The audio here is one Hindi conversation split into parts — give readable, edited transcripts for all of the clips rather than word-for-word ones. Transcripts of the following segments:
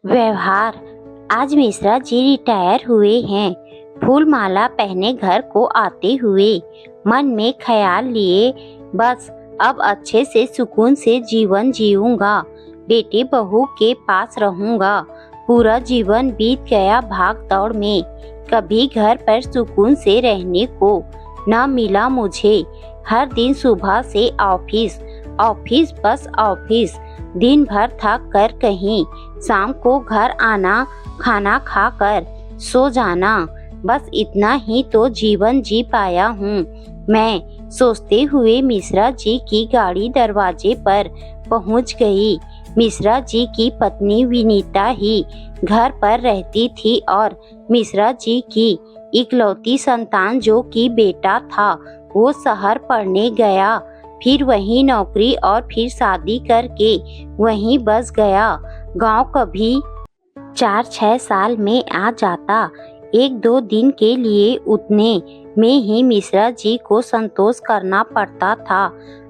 व्यवहार। आज मिश्रा जी रिटायर हुए हैं। फूल माला पहने घर को आते हुए मन में ख्याल लिए, बस अब अच्छे से सुकून से जीवन जीऊंगा, बेटे बहू के पास रहूंगा। पूरा जीवन बीत गया भाग दौड़ में, कभी घर पर सुकून से रहने को न मिला मुझे। हर दिन सुबह से ऑफिस ऑफिस बस ऑफिस, दिन भर थक कर कहीं शाम को घर आना, खाना खाकर सो जाना, बस इतना ही तो जीवन जी पाया हूँ मैं, सोचते हुए मिश्रा जी की गाड़ी दरवाजे पर पहुँच गई। मिश्रा जी की पत्नी विनीता ही घर पर रहती थी और मिश्रा जी की इकलौती संतान जो कि बेटा था वो शहर पढ़ने गया, फिर वहीं नौकरी और फिर शादी करके वहीं बस गया। गांव कभी 4-6 साल में आ जाता, 1-2 दिन के लिए उतने में ही मिश्रा जी को संतोष करना पड़ता था।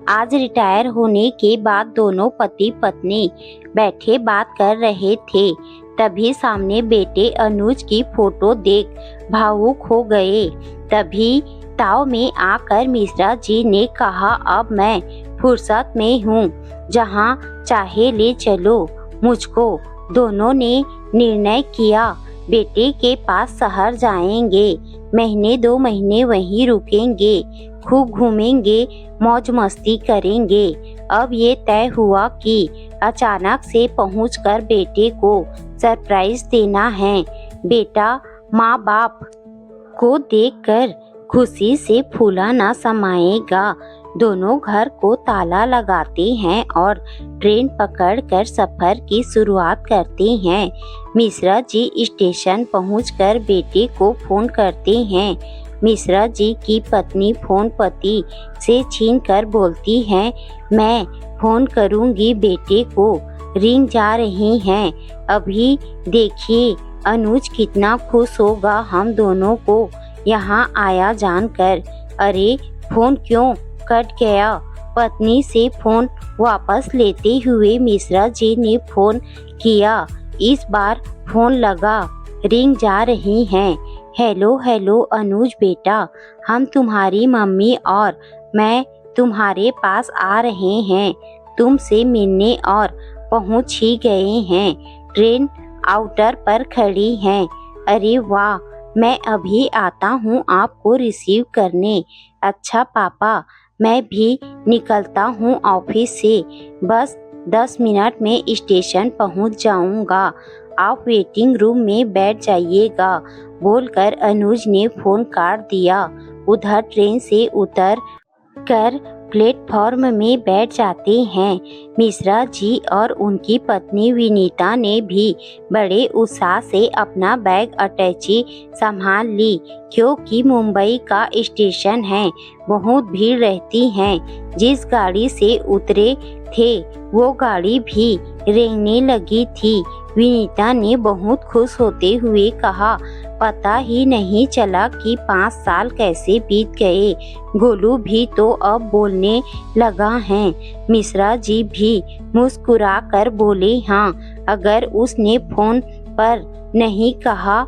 आज रिटायर होने के बाद दोनों पति पत्नी बैठे बात कर रहे थे, तभी सामने बेटे अनुज की फोटो देख भावुक हो गए। तभी ताव में आकर मिश्रा जी ने कहा, अब मैं फुर्सत में हूँ, जहाँ चाहे ले चलो मुझको। दोनों ने निर्णय किया, बेटे के पास शहर जाएंगे, 1-2 महीने वहीं रुकेंगे, खूब घूमेंगे, मौज मस्ती करेंगे। अब ये तय हुआ कि अचानक से पहुंचकर बेटे को सरप्राइज देना है। बेटा माँ बाप को देखकर खुशी से फूला न समाएगा। दोनों घर को ताला लगाते हैं और ट्रेन पकड़कर सफर की शुरुआत करते हैं। मिश्रा जी स्टेशन पहुंचकर बेटे को फोन करते हैं। मिश्रा जी की पत्नी फोन पति से छीनकर बोलती हैं, मैं फोन करूंगी बेटे को, रिंग जा रही हैं, अभी देखिए अनुज कितना खुश होगा हम दोनों को यहाँ आया जानकर। अरे फोन क्यों कट गया? पत्नी से फोन वापस लेते हुए मिश्रा जी ने फोन किया। इस बार फोन लगा, रिंग जा रही हैं। हेलो हेलो अनुज बेटा, हम तुम्हारी मम्मी और मैं तुम्हारे पास आ रहे हैं, तुमसे मिलने और पहुंच ही गए हैं, ट्रेन आउटर पर खड़ी हैं। अरे वाह, मैं अभी आता हूँ आपको रिसीव करने। अच्छा पापा, मैं भी निकलता हूँ ऑफिस से, बस 10 मिनट में स्टेशन पहुँच जाऊँगा, आप वेटिंग रूम में बैठ जाइएगा, बोलकर अनुज ने फोन काट दिया। उधर ट्रेन से उतर कर प्लेटफॉर्म में बैठ जाते हैं। मिश्रा जी और उनकी पत्नी विनीता ने भी बड़े उत्साह से अपना बैग अटैची संभाल ली, क्योंकि मुंबई का स्टेशन है, बहुत भीड़ रहती है। जिस गाड़ी से उतरे थे वो गाड़ी भी रेंगने लगी थी। विनीता ने बहुत खुश होते हुए कहा, पता ही नहीं चला कि 5 साल कैसे बीत गए। गोलू भी तो अब बोलने लगा है। मिश्रा जी भी मुस्कुरा कर बोले, हाँ, अगर उसने फोन पर नहीं कहा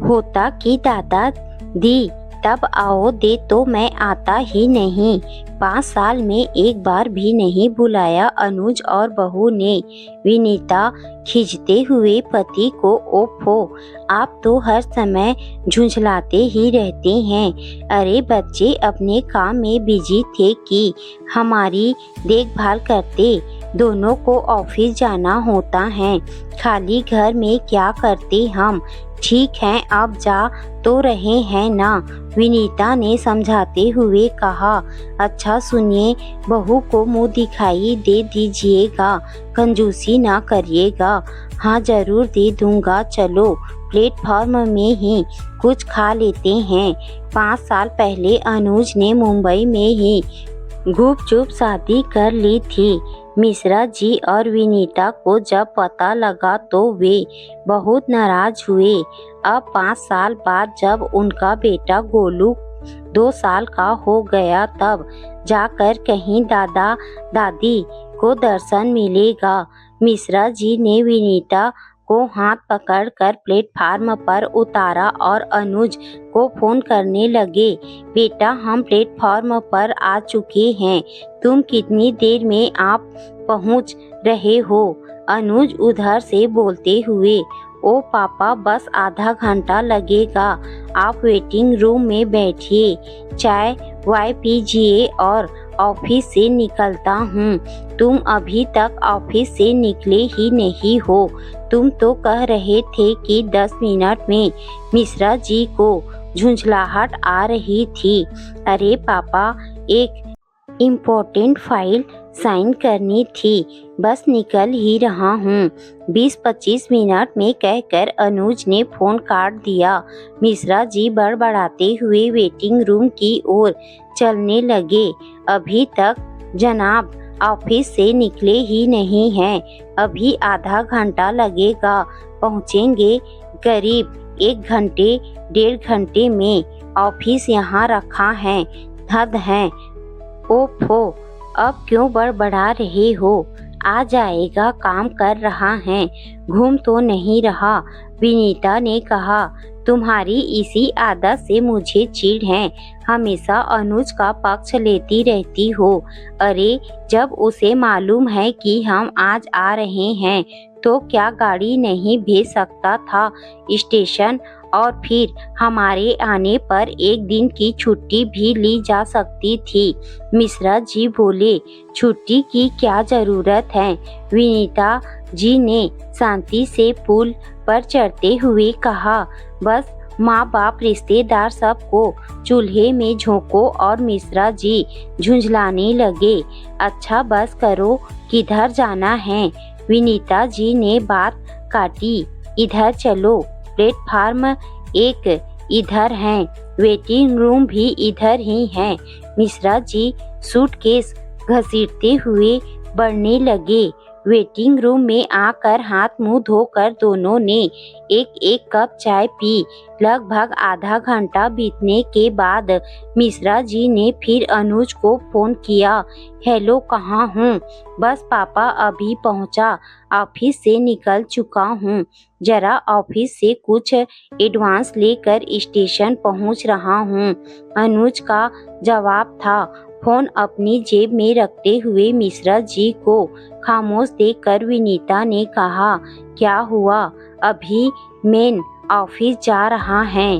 होता कि दादा दी तब आओ दे तो मैं आता ही नहीं। 5 साल में एक बार भी नहीं बुलाया अनुज और बहू ने। विनीता खींचते हुए पति को, ओफो, आप तो हर समय झुंझलाते ही रहते हैं। अरे बच्चे अपने काम में बिजी थे कि हमारी देखभाल करते, दोनों को ऑफिस जाना होता है, खाली घर में क्या करते हम। ठीक है, अब जा तो रहे हैं ना, विनीता ने समझाते हुए कहा। अच्छा सुनिए, बहू को मुंह दिखाई दे दीजिएगा, कंजूसी ना करिएगा। हाँ जरूर दे दूंगा, चलो प्लेटफॉर्म में ही कुछ खा लेते हैं। 5 साल पहले अनुज ने मुंबई में ही गुपचुप शादी कर ली थी। मिश्रा जी और विनीता को जब पता लगा तो वे बहुत नाराज हुए। अब 5 साल बाद जब उनका बेटा गोलू 2 साल का हो गया, तब जाकर कहीं दादा दादी को दर्शन मिलेगा। मिश्रा जी ने विनीता को हाथ पकड़कर प्लेटफार्म पर उतारा और अनुज को फोन करने लगे। बेटा, हम प्लेटफार्म पर आ चुके हैं, तुम कितनी देर में आप पहुंच रहे हो? अनुज उधर से बोलते हुए। ओ पापा, बस आधा घंटा लगेगा, आप वेटिंग रूम में बैठिए, चाय वाय पीजिए और ऑफिस से निकलता हूँ। तुम अभी तक ऑफिस से निकले ही नहीं हो। तुम तो कह रहे थे कि 10 मिनट में। मिश्रा जी को झुंझलाहट आ रही थी। अरे पापा, एक इम्पोर्टेंट फाइल साइन करनी थी, बस निकल ही रहा हूँ। 20-25 मिनट में कहकर अनुज ने फोन काट दिया। मिश्रा जी बड़बड़ाते हुए वेटिंग रूम की ओर चलने लगे। अभी तक जनाब ऑफिस से निकले ही नहीं हैं, अभी आधा घंटा लगेगा, पहुँचेंगे करीब 1 घंटे 1.5 घंटे में। ऑफिस यहाँ रखा है, हद है। ओफो, अब क्यों बड़बड़ा रहे हो? आ जाएगा, काम कर रहा है, घूम तो नहीं रहा। विनीता ने कहा। तुम्हारी इसी आदत से मुझे चिढ़ है, हमेशा अनुज का पक्ष लेती रहती हो। अरे, जब उसे मालूम है कि हम आज आ रहे हैं तो क्या गाड़ी नहीं भेज सकता था स्टेशन? और फिर हमारे आने पर 1 दिन की छुट्टी भी ली जा सकती थी। मिश्रा जी बोले। छुट्टी की क्या जरूरत है? विनीता जी ने शांति से पुल पर चढ़ते हुए कहा। बस माँ बाप रिश्तेदार सबको चूल्हे में झोंको और मिश्रा जी झुंझलाने लगे। अच्छा बस करो, किधर जाना है? विनीता जी ने बात काटी। इधर चलो, प्लेटफार्म 1 इधर है, वेटिंग रूम भी इधर ही है। मिश्रा जी सूटकेस घसीटते हुए बढ़ने लगे। वेटिंग रूम में आकर हाथ मुंह धोकर दोनों ने एक एक कप चाय पी। लगभग आधा घंटा बीतने के बाद मिश्रा जी ने फिर अनुज को फोन किया। हेलो, कहाँ हूँ? बस पापा, अभी पहुँचा, ऑफिस से निकल चुका हूँ, जरा ऑफिस से कुछ एडवांस लेकर स्टेशन पहुँच रहा हूँ, अनुज का जवाब था। फोन अपनी जेब में रखते हुए मिश्रा जी को खामोश देखकर विनीता ने कहा। क्या हुआ? अभी मेन ऑफिस जा रहा है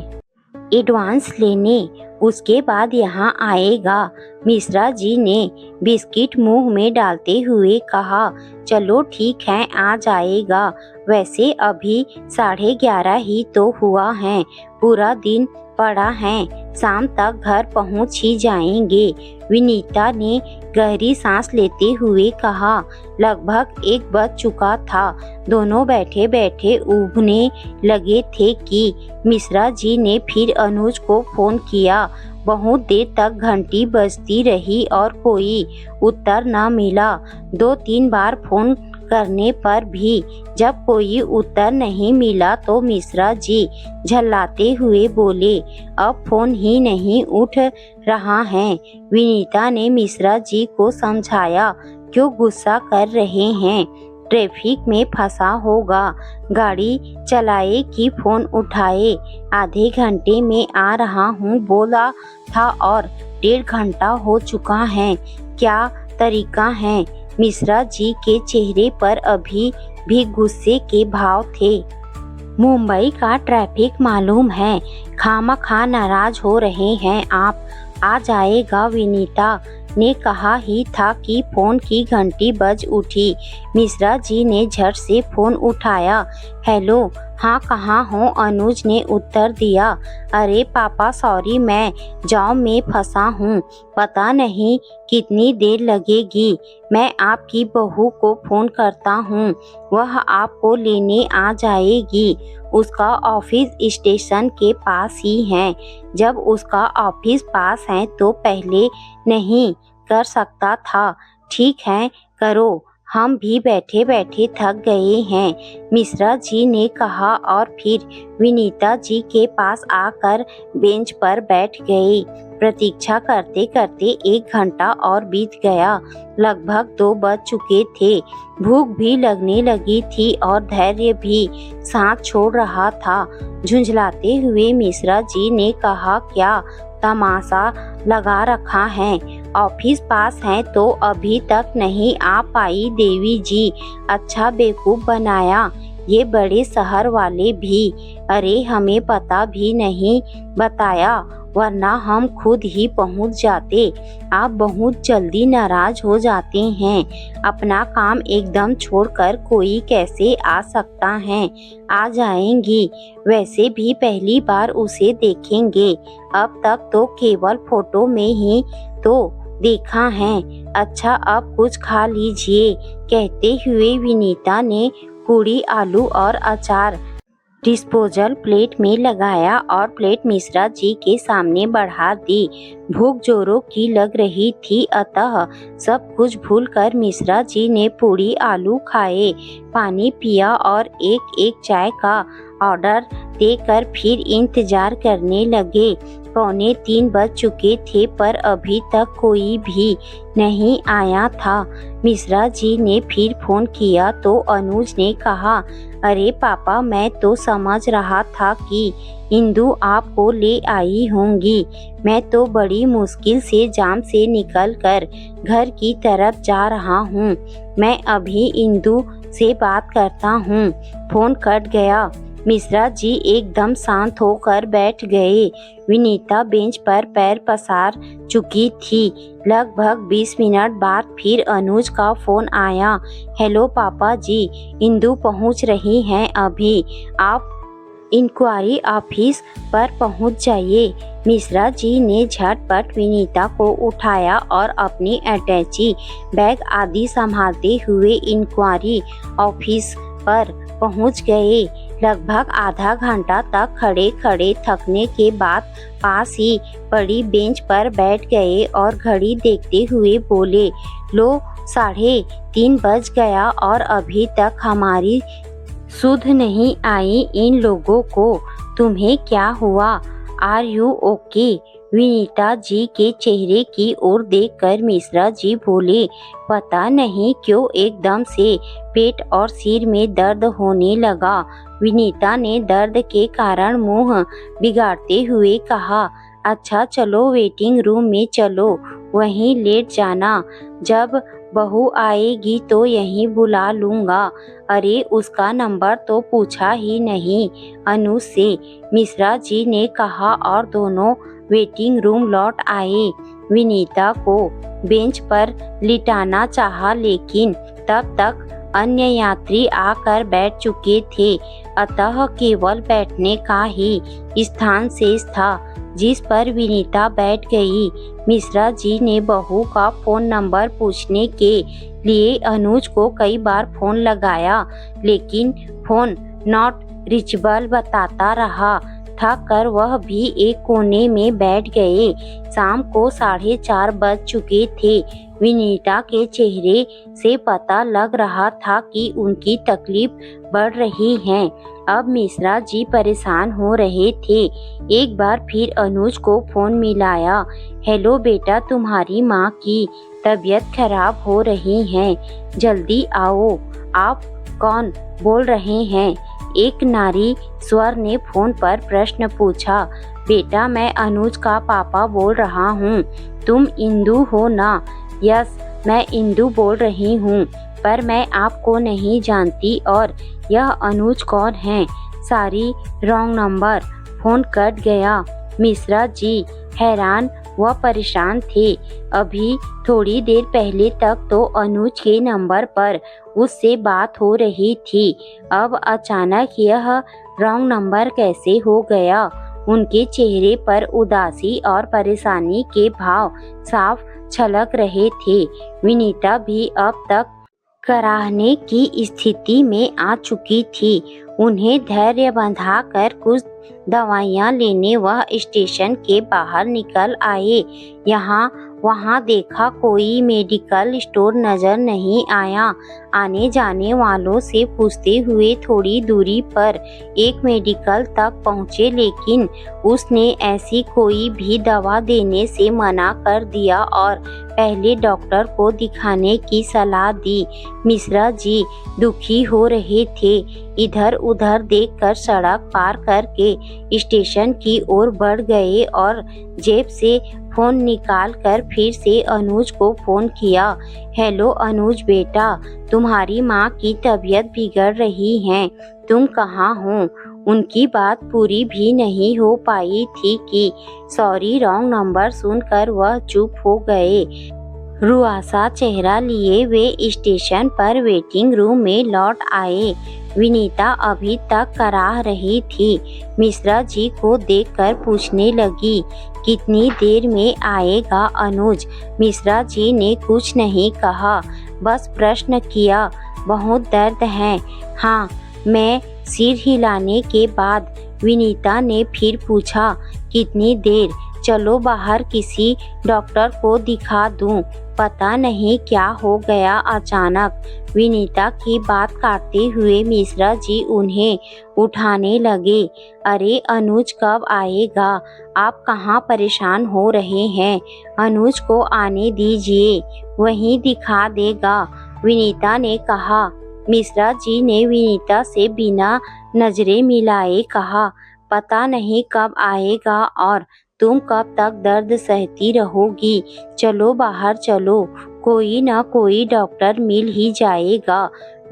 एडवांस लेने, उसके बाद यहाँ आएगा। मिश्रा जी ने बिस्किट मुंह में डालते हुए कहा। चलो ठीक है, आ जाएगा। वैसे अभी 11:30 ही तो हुआ है, पूरा दिन पड़ा है, शाम तक घर पहुँच ही जाएंगे। विनीता ने गहरी सांस लेते हुए कहा। लगभग 1 बज चुका था। दोनों बैठे बैठे ऊबने लगे थे कि मिश्रा जी ने फिर अनुज को फोन किया। बहुत देर तक घंटी बजती रही और कोई उत्तर न मिला। 2-3 बार फोन करने पर भी जब कोई उत्तर नहीं मिला तो मिश्रा जी झल्लाते हुए बोले, अब फोन ही नहीं उठ रहा है। विनीता ने मिश्रा जी को समझाया। क्यों गुस्सा कर रहे हैं? ट्रैफिक में फंसा होगा, गाड़ी चलाए कि फोन उठाए। आधे घंटे में आ रहा हूँ बोला था और 1.5 घंटा हो चुका है, क्या तरीका है? मिश्रा जी के चेहरे पर अभी भी गुस्से के भाव थे। मुंबई का ट्रैफिक मालूम है, खामखा नाराज हो रहे हैं आप। आ जाएगा, विनीता ने कहा ही था कि फोन की घंटी बज उठी। मिश्रा जी ने झट से फोन उठाया। हेलो, हाँ कहाँ हो? अनुज ने उत्तर दिया। अरे पापा सॉरी, मैं जाम में फंसा हूँ, पता नहीं कितनी देर लगेगी। मैं आपकी बहू को फोन करता हूँ, वह आपको लेने आ जाएगी। उसका ऑफिस स्टेशन के पास ही है। जब उसका ऑफिस पास है तो पहले नहीं कर सकता था। ठीक है, करो, हम भी बैठे बैठे थक गए हैं, मिश्रा जी ने कहा और फिर विनीता जी के पास आकर बेंच पर बैठ गए। प्रतीक्षा करते करते 1 घंटा और बीत गया। लगभग 2 बज चुके थे। भूख भी लगने लगी थी और धैर्य भी साथ छोड़ रहा था। झुंझलाते हुए मिश्रा जी ने कहा, क्या तमाशा लगा रखा है? ऑफिस पास है तो अभी तक नहीं आ पाई देवी जी। अच्छा बेवकूफ बनाया ये बड़े शहर वाले भी। अरे हमें पता भी नहीं बताया, वरना हम खुद ही पहुंच जाते। आप बहुत जल्दी नाराज हो जाते हैं। अपना काम एकदम छोड़कर कोई कैसे आ सकता है? आ जाएंगी। वैसे भी पहली बार उसे देखेंगे। अब तक तो केवल फोटो में ही तो देखा है। अच्छा अब कुछ खा लीजिए। कहते हुए विनीता ने पूरी, आलू और अचार डिस्पोजल प्लेट में लगाया और प्लेट मिश्रा जी के सामने बढ़ा दी। भूख जोरों की लग रही थी, अतः सब कुछ भूलकर मिश्रा जी ने पूरी, आलू खाए, पानी पिया और एक एक चाय का ऑर्डर देकर फिर इंतजार करने लगे। 2:45 बज चुके थे पर अभी तक कोई भी नहीं आया था। मिश्रा जी ने फिर फोन किया तो अनुज ने कहा, अरे पापा मैं तो समझ रहा था कि इंदु आपको ले आई होंगी। मैं तो बड़ी मुश्किल से जाम से निकलकर घर की तरफ जा रहा हूँ। मैं अभी इंदु से बात करता हूँ। फोन कट गया। मिश्रा जी एकदम शांत होकर बैठ गए। विनीता बेंच पर पैर पसार चुकी थी। लगभग 20 मिनट बाद फिर अनुज का फोन आया। हेलो पापा जी, इंदु पहुंच रही हैं अभी। आप इंक्वायरी ऑफिस पर पहुंच जाइए। मिश्रा जी ने झटपट विनीता को उठाया और अपनी अटैची, बैग आदि संभालते हुए इंक्वायरी ऑफिस पर पहुंच गए। लगभग आधा घंटा तक खड़े खड़े थकने के बाद पास ही पड़ी बेंच पर बैठ गए और घड़ी देखते हुए बोले, लो 3:30 बज गया और अभी तक हमारी सुध नहीं आई इन लोगों को। तुम्हें क्या हुआ? Are you okay? Vinita ji के चेहरे की ओर देखकर मिश्रा जी बोले, पता नहीं क्यों एकदम से पेट और सिर में दर्द होने लगा। विनीता ने दर्द के कारण मुंह बिगाड़ते हुए कहा, अच्छा चलो वेटिंग रूम में चलो, वहीं लेट जाना। जब बहू आएगी तो यहीं बुला लूँगा। अरे उसका नंबर तो पूछा ही नहीं अनु से, मिश्रा जी ने कहा और दोनों वेटिंग रूम लौट आए। विनीता को बेंच पर लिटाना चाहा लेकिन तब तक अन्य यात्री आकर बैठ चुके थे, अतः केवल बैठने का ही स्थान शेष था जिस पर विनीता बैठ गई। मिश्रा जी ने बहू का फोन नंबर पूछने के लिए अनुज को कई बार फोन लगाया, लेकिन फोन नॉट रीचेबल बताता रहा। थक कर वह भी एक कोने में बैठ गए। शाम को 4:30 बज चुके थे। विनीता के चेहरे से पता लग रहा था कि उनकी तकलीफ बढ़ रही है। अब मिश्रा जी परेशान हो रहे थे। एक बार फिर अनुज को फोन मिलाया। हेलो बेटा, तुम्हारी माँ की तबीयत खराब हो रही है, जल्दी आओ। आप कौन बोल रहे हैं? एक नारी स्वर ने फोन पर प्रश्न पूछा। बेटा मैं अनुज का पापा बोल रहा हूँ। तुम इंदु हो ना? यस, मैं इंदु बोल रही हूँ, पर मैं आपको नहीं जानती और यह अनुज कौन है? सारी रॉन्ग नंबर। फोन कट गया। मिश्रा जी हैरान व परेशान थे। अभी थोड़ी देर पहले तक तो अनुज के नंबर पर उससे बात हो रही थी, अब अचानक यह रॉन्ग नंबर कैसे हो गया? उनके चेहरे पर उदासी और परेशानी के भाव साफ छलक रहे थे। विनीता भी अब तक कराहने की स्थिति में आ चुकी थी। उन्हें धैर्य बंधाकर कुछ दवाइयाँ लेने वह स्टेशन के बाहर निकल आए। यहाँ वहाँ देखा कोई मेडिकल स्टोर नजर नहीं आया। आने जाने वालों से पूछते हुए थोड़ी दूरी पर एक मेडिकल तक पहुँचे, लेकिन उसने ऐसी कोई भी दवा देने से मना कर दिया और पहले डॉक्टर को दिखाने की सलाह दी। मिश्रा जी दुखी हो रहे थे। इधर उधर देखकर सड़क पार करके स्टेशन की ओर बढ़ गए और जेब से फोन निकालकर फिर से अनुज को फोन किया। हेलो अनुज बेटा, तुम्हारी माँ की तबीयत बिगड़ रही है, तुम कहाँ हो? उनकी बात पूरी भी नहीं हो पाई थी कि सॉरी रॉन्ग नंबर सुनकर वह चुप हो गए। रुआसा चेहरा लिए वे स्टेशन पर वेटिंग रूम में लौट आए। विनीता अभी तक कराह रही थी। मिश्रा जी को देखकर पूछने लगी, कितनी देर में आएगा अनुज? मिश्रा जी ने कुछ नहीं कहा, बस प्रश्न किया, बहुत दर्द है? हाँ, मैं सिर हिलाने के बाद विनीता ने फिर पूछा, कितनी देर? चलो बाहर किसी डॉक्टर को दिखा दूं, पता नहीं क्या हो गया अचानक। विनीता की बात काटते हुए मिश्रा जी उन्हें उठाने लगे। अरे अनुज कब आएगा? आप कहाँ परेशान हो रहे हैं? अनुज को आने दीजिए, वहीं दिखा देगा, विनीता ने कहा। मिश्रा जी ने विनीता से बिना नजरें मिलाए कहा, पता नहीं कब आएगा और तुम कब तक दर्द सहती रहोगी। चलो बाहर चलो, कोई ना कोई डॉक्टर मिल ही जाएगा।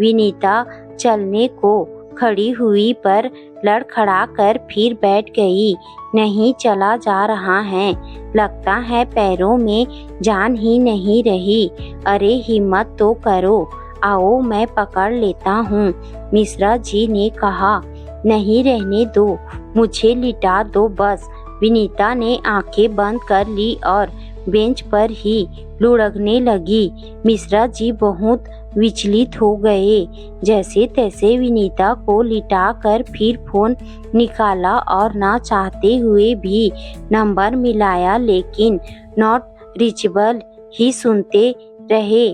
विनीता चलने को खड़ी हुई पर लड़खड़ा कर फिर बैठ गई। नहीं चला जा रहा है, लगता है पैरों में जान ही नहीं रही। अरे हिम्मत तो करो, आओ मैं पकड़ लेता हूँ, मिश्रा जी ने कहा। नहीं रहने दो, मुझे लिटा दो बस। विनीता ने आंखें बंद कर ली और बेंच पर ही लुढ़कने लगी। मिश्रा जी बहुत विचलित हो गए। जैसे तैसे विनीता को लिटाकर फिर फोन निकाला और ना चाहते हुए भी नंबर मिलाया, लेकिन नॉट रीचेबल ही सुनते रहे।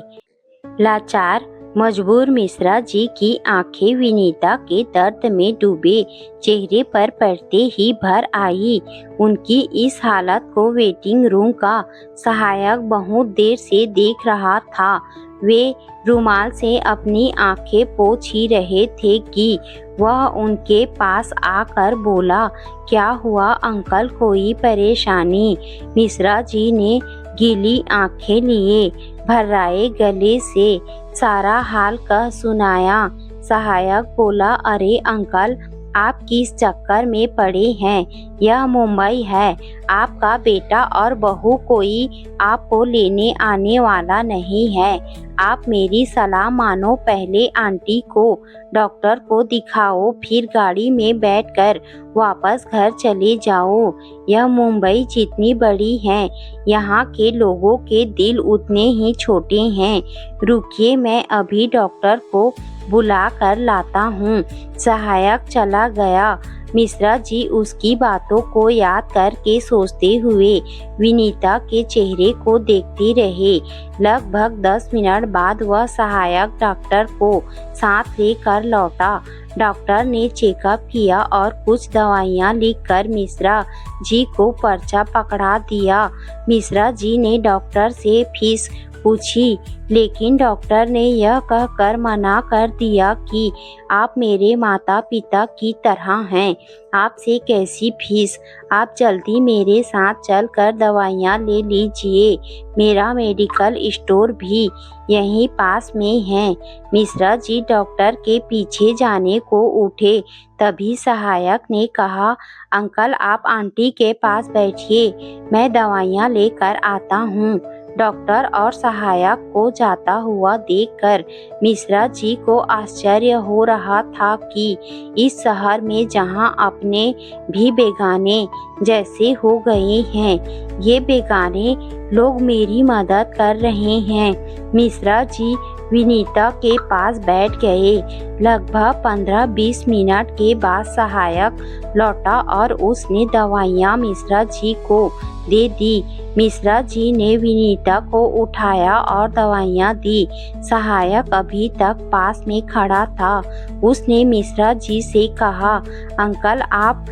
लाचार मजबूर मिश्रा जी की आंखें विनीता के दर्द में डूबे चेहरे पर पड़ते ही भर आई। उनकी इस हालत को वेटिंग रूम का सहायक बहुत देर से देख रहा था। वे रुमाल से अपनी आंखें पोंछ ही रहे थे कि वह उनके पास आकर बोला, क्या हुआ अंकल, कोई परेशानी? मिश्रा जी ने गीली आंखें लिए भर्राए गले से सारा हाल कह सुनाया। सहायक बोला, अरे अंकल, आप किस चक्कर में पड़े हैं? यह मुंबई है, आपका बेटा और बहू कोई आपको लेने आने वाला नहीं है। आप मेरी सलाह मानो, पहले आंटी को डॉक्टर को दिखाओ, फिर गाड़ी में बैठकर वापस घर चले जाओ। यह मुंबई जितनी बड़ी है, यहाँ के लोगों के दिल उतने ही छोटे हैं। रुकिए, मैं अभी डॉक्टर को बुला कर लाता हूँ। सहायक चला गया। मिश्रा जी उसकी बातों को याद करके सोचते हुए विनीता के चेहरे को देखते रहे। लगभग 10 मिनट बाद वह सहायक डॉक्टर को साथ लेकर लौटा। डॉक्टर ने चेकअप किया और कुछ दवाइयाँ लिखकर मिश्रा जी को पर्चा पकड़ा दिया। मिश्रा जी ने डॉक्टर से फीस पूछी, लेकिन डॉक्टर ने यह कहकर मना कर दिया कि आप मेरे माता पिता की तरह हैं, आपसे कैसी फीस? आप जल्दी मेरे साथ चलकर दवाइयाँ ले लीजिए, मेरा मेडिकल स्टोर भी यहीं पास में है। मिश्रा जी डॉक्टर के पीछे जाने को उठे, तभी सहायक ने कहा, अंकल आप आंटी के पास बैठिए, मैं दवाइयाँ लेकर आता हूँ। डॉक्टर और सहायक को जाता हुआ देखकर मिश्रा जी को आश्चर्य हो रहा था कि इस शहर में जहां अपने भी बेगाने जैसे हो गए हैं, ये बेगाने लोग मेरी मदद कर रहे हैं। मिश्रा जी विनीता के पास बैठ गए। लगभग 15-20 मिनट के बाद सहायक लौटा और उसने दवाइयाँ मिश्रा जी को दे दी। मिश्रा जी ने विनीता को उठाया और दवाइयाँ दी। सहायक अभी तक पास में खड़ा था। उसने मिश्रा जी से कहा, अंकल आप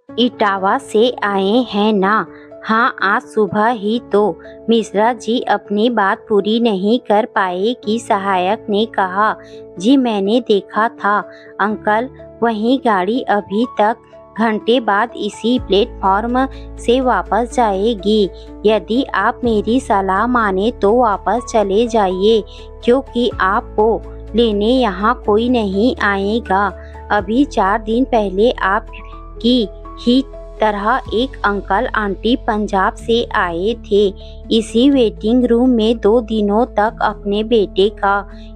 इटावा से आए हैं ना? हाँ, आज सुबह ही तो। मिश्रा जी अपनी बात पूरी नहीं कर पाए कि सहायक ने कहा, जी मैंने देखा था अंकल, वही गाड़ी अभी तक घंटे बाद इसी प्लेटफॉर्म से वापस जाएगी। यदि आप मेरी सलाह माने तो वापस चले जाइए, क्योंकि आपको लेने यहाँ कोई नहीं आएगा। अभी 4 दिन पहले आपकी ही तरह एक अंकल आंटी पंजाब से आए थे। इसी वेटिंग रूम में 2 दिनों तक अपने बेटे का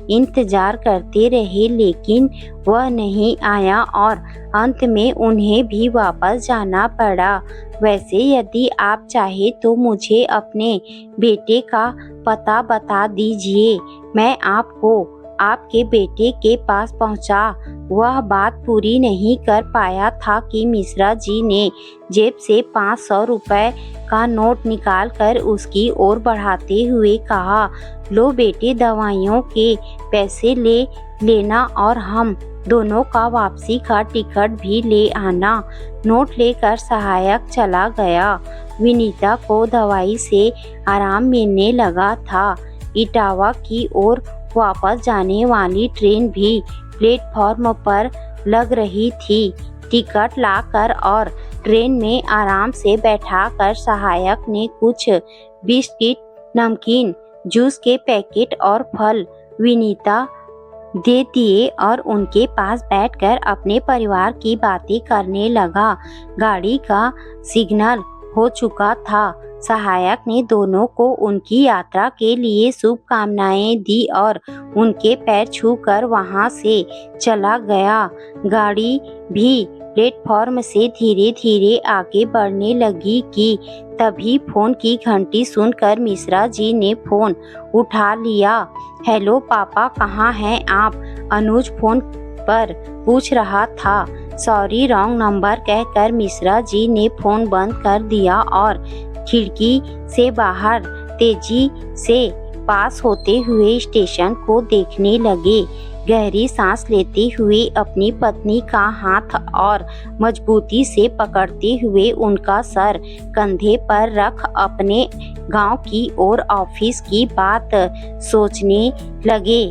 इंतजार करते रहे, लेकिन वह नहीं आया और अंत में उन्हें भी वापस जाना पड़ा। वैसे यदि आप चाहे तो मुझे अपने बेटे का पता बता दीजिए, मैं आपको आपके बेटे के पास पहुंचा। वह बात पूरी नहीं कर पाया था कि मिश्रा जी ने जेब से 500 रुपए का नोट निकालकर उसकी ओर बढ़ाते हुए कहा, लो बेटे, दवाइयों के पैसे ले लेना और हम दोनों का वापसी का टिकट भी ले आना। नोट लेकर सहायक चला गया। विनीता को दवाई से आराम मिलने लगा था। इटावा की ओर वापस जाने वाली ट्रेन भी प्लेटफॉर्म पर लग रही थी। टिकट लाकर और ट्रेन में आराम से बैठाकर सहायक ने कुछ बिस्किट, नमकीन, जूस के पैकेट और फल विनीता दे दिए और उनके पास बैठकर अपने परिवार की बातें करने लगा। गाड़ी का सिग्नल हो चुका था। सहायक ने दोनों को उनकी यात्रा के लिए शुभकामनाएं दी और उनके पैर छूकर वहां से चला गया। गाड़ी भी प्लेटफॉर्म से धीरे धीरे आगे बढ़ने लगी कि तभी फोन की घंटी सुनकर मिश्रा जी ने फोन उठा लिया। हेलो पापा, कहाँ हैं आप? अनुज फोन पर पूछ रहा था। सॉरी, रॉन्ग नंबर कहकर मिश्रा जी ने फोन बंद कर दिया और खिड़की से बाहर तेजी से पास होते हुए स्टेशन को देखने लगे। गहरी सांस लेते हुए अपनी पत्नी का हाथ और मजबूती से पकड़ते हुए उनका सर कंधे पर रख अपने गांव की और ऑफिस की बात सोचने लगे।